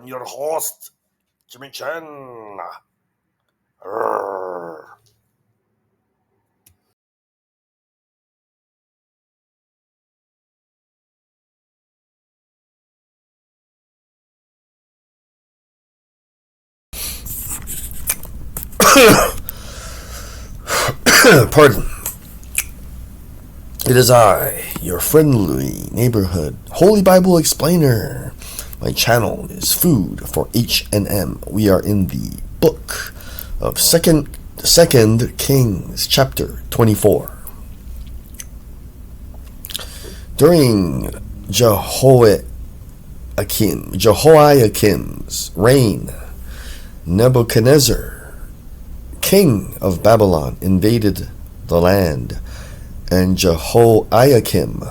I'm your host, Jimmy Chen. Arrgh. Pardon. It is I, your friendly neighborhood Holy Bible explainer. My channel is Food for HNM. We are in the book of Second Kings, chapter 24. During Jehoiakim's reign, Nebuchadnezzar, king of Babylon, invaded the land, and Jehoiakim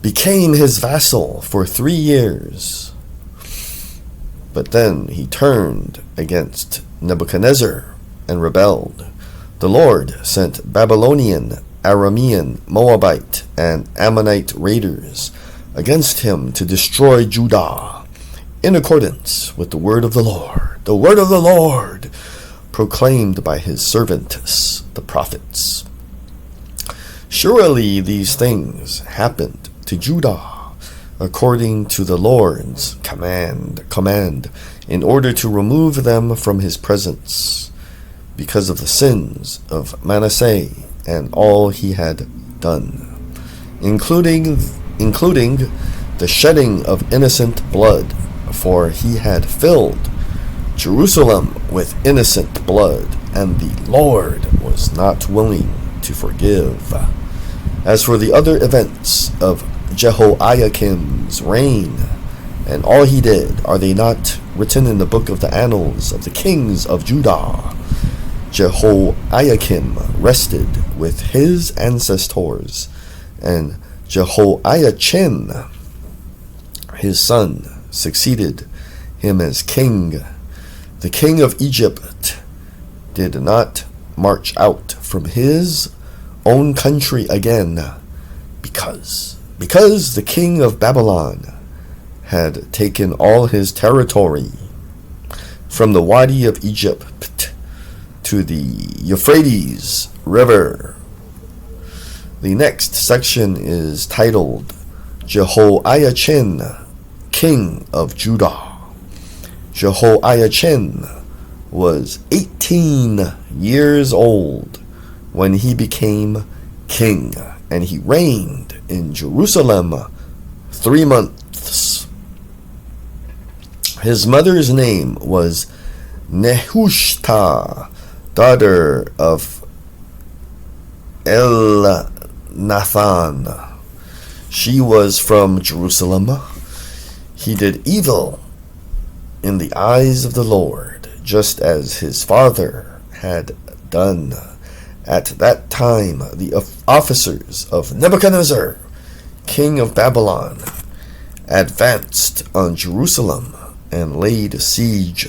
became his vassal for 3 years. But then he turned against Nebuchadnezzar and rebelled. The Lord sent Babylonian, Aramean, Moabite, and Ammonite raiders against him to destroy Judah, in accordance with the word of the Lord, proclaimed by his servants, the prophets. Surely these things happened to Judah according to the Lord's command, in order to remove them from his presence, because of the sins of Manasseh and all he had done, including the shedding of innocent blood, for he had filled Jerusalem with innocent blood, and the Lord was not willing to forgive. As for the other events of Jehoiakim's reign, and all he did, are they not written in the book of the annals of the kings of Judah? Jehoiakim rested with his ancestors, and Jehoiachin, his son, succeeded him as king. The king of Egypt did not march out from his own country again, because the king of Babylon had taken all his territory from the Wadi of Egypt to the Euphrates River. The next section is titled Jehoiachin, king of Judah. Jehoiachin was 18 years old when he became king, and he reigned in Jerusalem 3 months. His mother's name was Nehushta, daughter of Elnathan. She was from Jerusalem. He did evil in the eyes of the Lord, just as his father had done. At that time, the officers of Nebuchadnezzar, king of Babylon, advanced on Jerusalem and laid siege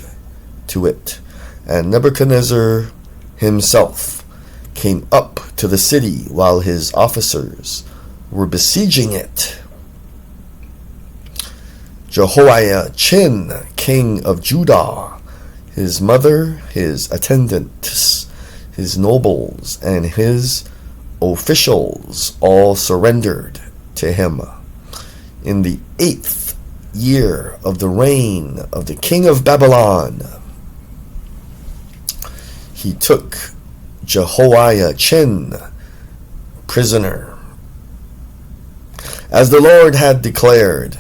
to it. And Nebuchadnezzar himself came up to the city while his officers were besieging it. Jehoiachin, king of Judah, his mother, his attendants, his nobles, and his officials all surrendered to him. In the 8th year of the reign of the king of Babylon, he took Jehoiachin prisoner. As the Lord had declared,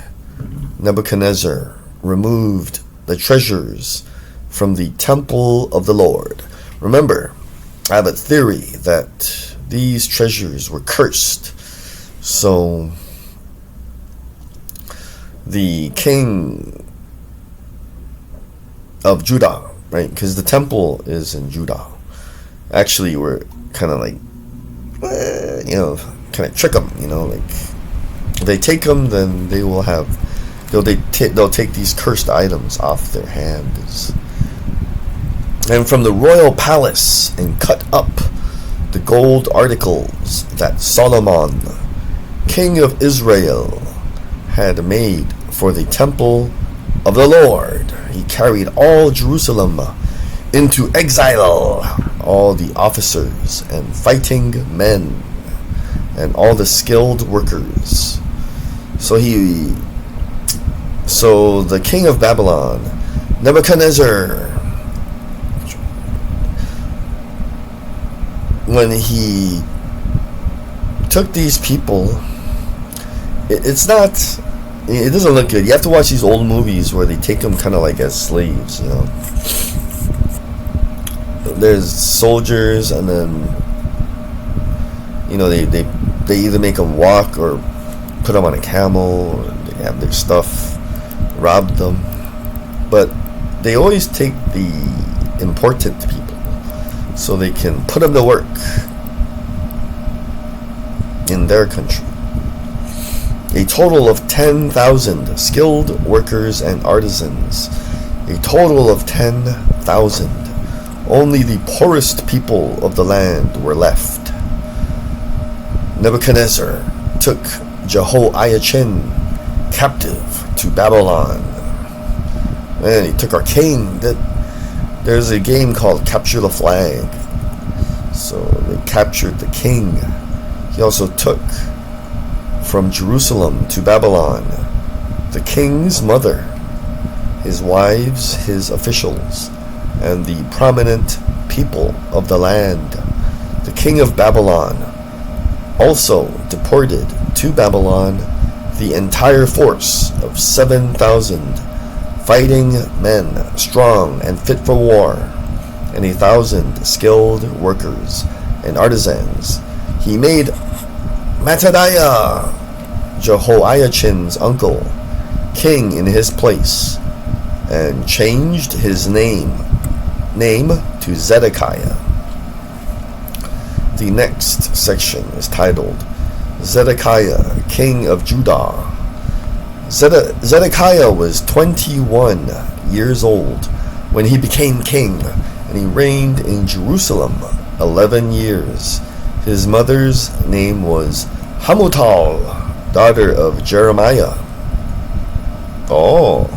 Nebuchadnezzar removed the treasures from the temple of the Lord. Remember, I have a theory that these treasures were cursed. So the king of Judah, right? Because the temple is in Judah. Actually, we're kind of like, kind of trick them, like if they take them, then they will have, they'll take these cursed items off their hands. And from the royal palace, and cut up the gold articles that Solomon, king of Israel, had made for the temple of the Lord. he carried all Jerusalem into exile, all the officers and fighting men and all the skilled workers. So the king of Babylon, Nebuchadnezzar, when he took these people, it doesn't look good. You have to watch these old movies where they take them kind of like as slaves, you know. There's soldiers, and then, you know, they either make them walk or put them on a camel, or they have their stuff, rob them. But they always take the important people so they can put them to work in their country. A total of 10,000 skilled workers and artisans. A total of 10,000. Only the poorest people of the land were left. Nebuchadnezzar took Jehoiachin captive to Babylon. Man, he took our king. There's a game called Capture the Flag. So they captured the king. He also took from Jerusalem to Babylon the king's mother, his wives, his officials, and the prominent people of the land. The king of Babylon also deported to Babylon the entire force of 7,000 fighting men, strong and fit for war, and 1,000 skilled workers and artisans. He made Mattaniah, Jehoiachin's uncle, king in his place, and changed his name to Zedekiah. The next section is titled Zedekiah, king of Judah. Zedekiah was 21 years old when he became king, and he reigned in Jerusalem 11 years. His mother's name was Hamutal, daughter of Jeremiah. Oh,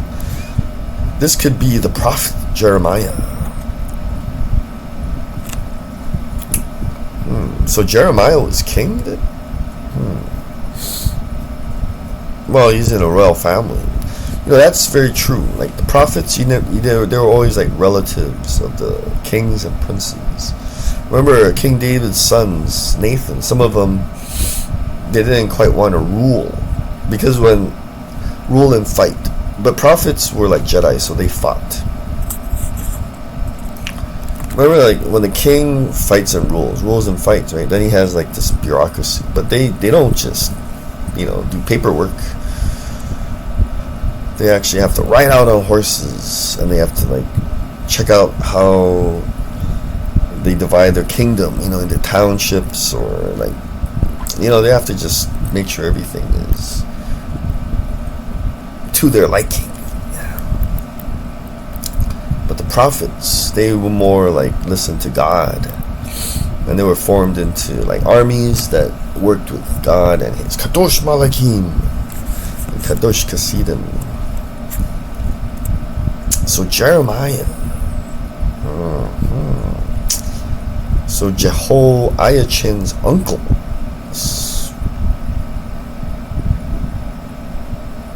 this could be the prophet Jeremiah. So Jeremiah was king then? Well, he's in a royal family. You know, that's very true. Like the prophets, they were always like relatives of the kings and princes. Remember King David's sons, Nathan, some of them, they didn't quite want to rule, because when rule and fight. But prophets were like Jedi, so they fought. Remember, like when the king fights and rules and fights, right? Then he has like this bureaucracy, but they don't just, do paperwork. They actually have to ride out on horses, and they have to like check out how they divide their kingdom, into townships, or like, they have to just make sure everything is to their liking. But the prophets, they were more like listen to God, and they were formed into like armies that worked with God and his Kadosh Malakim and Kadosh Kasidim. So Jeremiah, so Jehoiachin's uncle,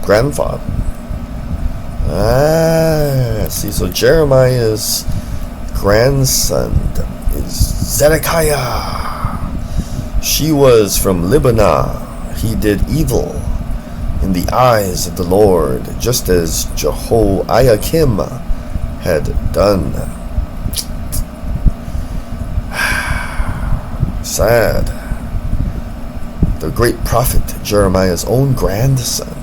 grandfather. See, so Jeremiah's grandson is Zedekiah. She was from Lebanon. He did evil in the eyes of the Lord, just as Jehoiakim had done. Sad. The great prophet Jeremiah's own grandson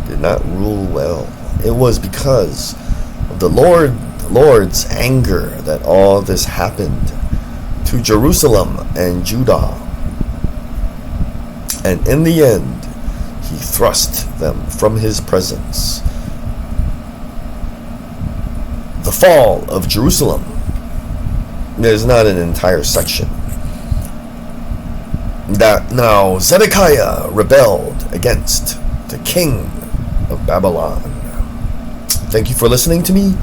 did not rule well. It was because of the Lord's anger that all this happened to Jerusalem and Judah. And in the end, he thrust them from his presence. The fall of Jerusalem. There's not an entire section. That now Zedekiah rebelled against the king of Babylon. Thank you for listening to me.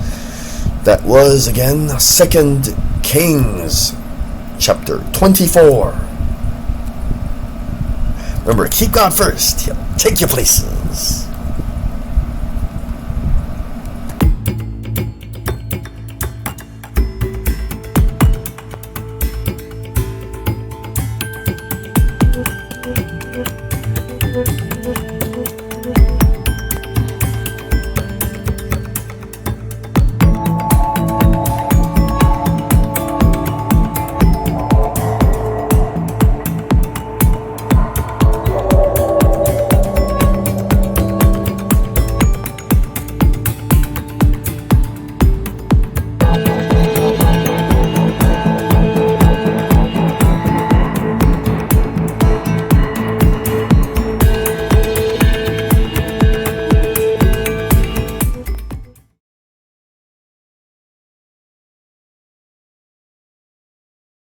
That was, again, 2 Kings chapter 24. Remember, keep God first. He'll take you places.